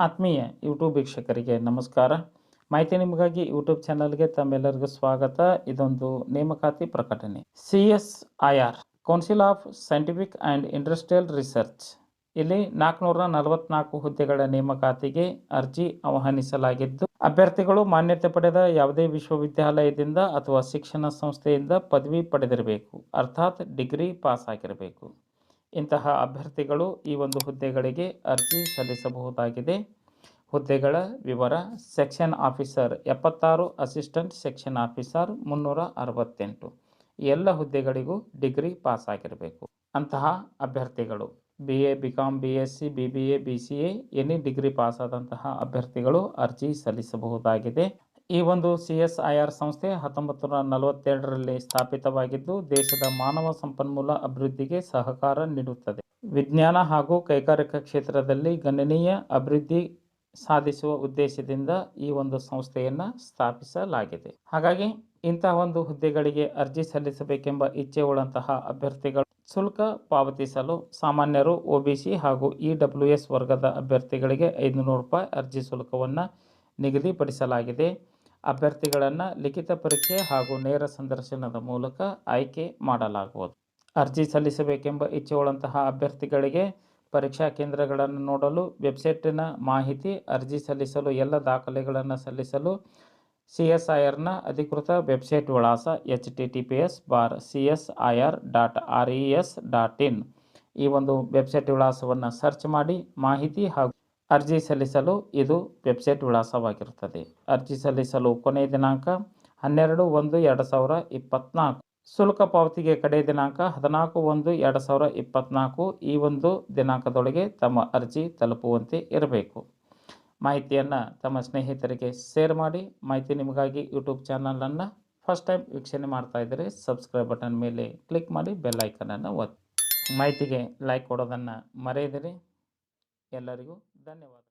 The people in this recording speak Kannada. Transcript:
ಆತ್ಮೀಯ ಯೂಟ್ಯೂಬ್ ವೀಕ್ಷಕರಿಗೆ ನಮಸ್ಕಾರ. ಮಾಹಿತಿ ನಿಮಗಾಗಿ ಯೂಟ್ಯೂಬ್ ಚಾನಲ್ಗೆ ತಮ್ಮೆಲ್ಲರಿಗೂ ಸ್ವಾಗತ. ಇದೊಂದು ನೇಮಕಾತಿ ಪ್ರಕಟಣೆ. CSIR council of scientific and industrial research ಇಲ್ಲಿ 444 ಹುದ್ದೆಗಳ ನೇಮಕಾತಿಗೆ ಅರ್ಜಿ ಆಹ್ವಾನಿಸಲಾಗಿದ್ದು, ಅಭ್ಯರ್ಥಿಗಳು ಮಾನ್ಯತೆ ಪಡೆದ ಯಾವುದೇ ವಿಶ್ವವಿದ್ಯಾಲಯದಿಂದ ಅಥವಾ ಶಿಕ್ಷಣ ಸಂಸ್ಥೆಯಿಂದ ಪದವಿ ಪಡೆದಿರಬೇಕು, ಅರ್ಥಾತ್ ಡಿಗ್ರಿ ಪಾಸ್ ಆಗಿರಬೇಕು. ಇಂತಹ ಅಭ್ಯರ್ಥಿಗಳು ಈ ಒಂದು ಹುದ್ದೆಗಳಿಗೆ ಅರ್ಜಿ ಸಲ್ಲಿಸಬಹುದಾಗಿದೆ. ಹುದ್ದೆಗಳ ವಿವರ: section officer 76, assistant section officer 368. ಎಲ್ಲ ಹುದ್ದೆಗಳಿಗೂ ಡಿಗ್ರಿ ಪಾಸ್ ಆಗಿರಬೇಕು. ಅಂತಹ ಅಭ್ಯರ್ಥಿಗಳು BA, BCom, BSc, BBA, BCA any degree pass ಆದಂತಹ ಅಭ್ಯರ್ಥಿಗಳು ಅರ್ಜಿ ಸಲ್ಲಿಸಬಹುದಾಗಿದೆ. ಈ ಒಂದು CSIR ಸಂಸ್ಥೆ 1942ರಲ್ಲಿ ಸ್ಥಾಪಿತವಾಗಿದ್ದು, ದೇಶದ ಮಾನವ ಸಂಪನ್ಮೂಲ ಅಭಿವೃದ್ಧಿಗೆ ಸಹಕಾರ ನೀಡುತ್ತದೆ. ವಿಜ್ಞಾನ ಹಾಗೂ ಕೈಗಾರಿಕಾ ಕ್ಷೇತ್ರದಲ್ಲಿ ಗಣನೀಯ ಅಭಿವೃದ್ಧಿ ಸಾಧಿಸುವ ಉದ್ದೇಶದಿಂದ ಈ ಒಂದು ಸಂಸ್ಥೆಯನ್ನು ಸ್ಥಾಪಿಸಲಾಗಿದೆ. ಹಾಗಾಗಿ ಇಂತಹ ಒಂದು ಹುದ್ದೆಗಳಿಗೆ ಅರ್ಜಿ ಸಲ್ಲಿಸಬೇಕೆಂಬ ಇಚ್ಛೆ ಉಳ್ಳಂತಹ ಅಭ್ಯರ್ಥಿಗಳು ಶುಲ್ಕ ಪಾವತಿಸಲು ಸಾಮಾನ್ಯರು, OBC ಹಾಗೂ EWS ವರ್ಗದ ಅಭ್ಯರ್ಥಿಗಳಿಗೆ ₹500 ಅರ್ಜಿ ಶುಲ್ಕವನ್ನು ನಿಗದಿಪಡಿಸಲಾಗಿದೆ. ಅಭ್ಯರ್ಥಿಗಳನ್ನು ಲಿಖಿತ ಪರೀಕ್ಷೆ ಹಾಗೂ ನೇರ ಸಂದರ್ಶನದ ಮೂಲಕ ಆಯ್ಕೆ ಮಾಡಲಾಗುವುದು. ಅರ್ಜಿ ಸಲ್ಲಿಸಬೇಕೆಂಬ ಇಚ್ಛೆಯುಳ್ಳಂತಹ ಅಭ್ಯರ್ಥಿಗಳಿಗೆ ಪರೀಕ್ಷಾ ಕೇಂದ್ರಗಳನ್ನು ನೋಡಲು ವೆಬ್ಸೈಟಿನ ಮಾಹಿತಿ, ಅರ್ಜಿ ಸಲ್ಲಿಸಲು ಎಲ್ಲ ದಾಖಲೆಗಳನ್ನು ಸಲ್ಲಿಸಲು CSIRನ ಅಧಿಕೃತ ವೆಬ್ಸೈಟ್ ವಿಳಾಸ https://csir.res.in ಈ ಒಂದು ವೆಬ್ಸೈಟ್ ವಿಳಾಸವನ್ನು ಸರ್ಚ್ ಮಾಡಿ ಮಾಹಿತಿ ಹಾಗೂ ಅರ್ಜಿ ಸಲ್ಲಿಸಲು ಇದು ವೆಬ್ಸೈಟ್ ವಿಳಾಸವಾಗಿರುತ್ತದೆ. ಅರ್ಜಿ ಸಲ್ಲಿಸಲು ಕೊನೆಯ ದಿನಾಂಕ 12/1/2024. ಶುಲ್ಕ ಪಾವತಿಗೆ ಕಡೆಯ ದಿನಾಂಕ 14/1/2024. ಈ ಒಂದು ದಿನಾಂಕದೊಳಗೆ ತಮ್ಮ ಅರ್ಜಿ ತಲುಪುವಂತೆ ಇರಬೇಕು. ಮಾಹಿತಿಯನ್ನು ತಮ್ಮ ಸ್ನೇಹಿತರಿಗೆ ಶೇರ್ ಮಾಡಿ. ಮಾಹಿತಿ ನಿಮಗಾಗಿ ಯೂಟ್ಯೂಬ್ ಚಾನಲನ್ನು ಫಸ್ಟ್ ಟೈಮ್ ವೀಕ್ಷಣೆ ಮಾಡ್ತಾ ಇದ್ದರೆ ಸಬ್ಸ್ಕ್ರೈಬ್ ಬಟನ್ ಮೇಲೆ ಕ್ಲಿಕ್ ಮಾಡಿ ಬೆಲ್ ಐಕನನ್ನು ಒತ್ತಿ. ಮಾಹಿತಿಗೆ ಲೈಕ್ ಕೊಡೋದನ್ನು ಮರೆಯದಿರಿ. ಎಲ್ಲರಿಗೂ ಧನ್ಯವಾದ.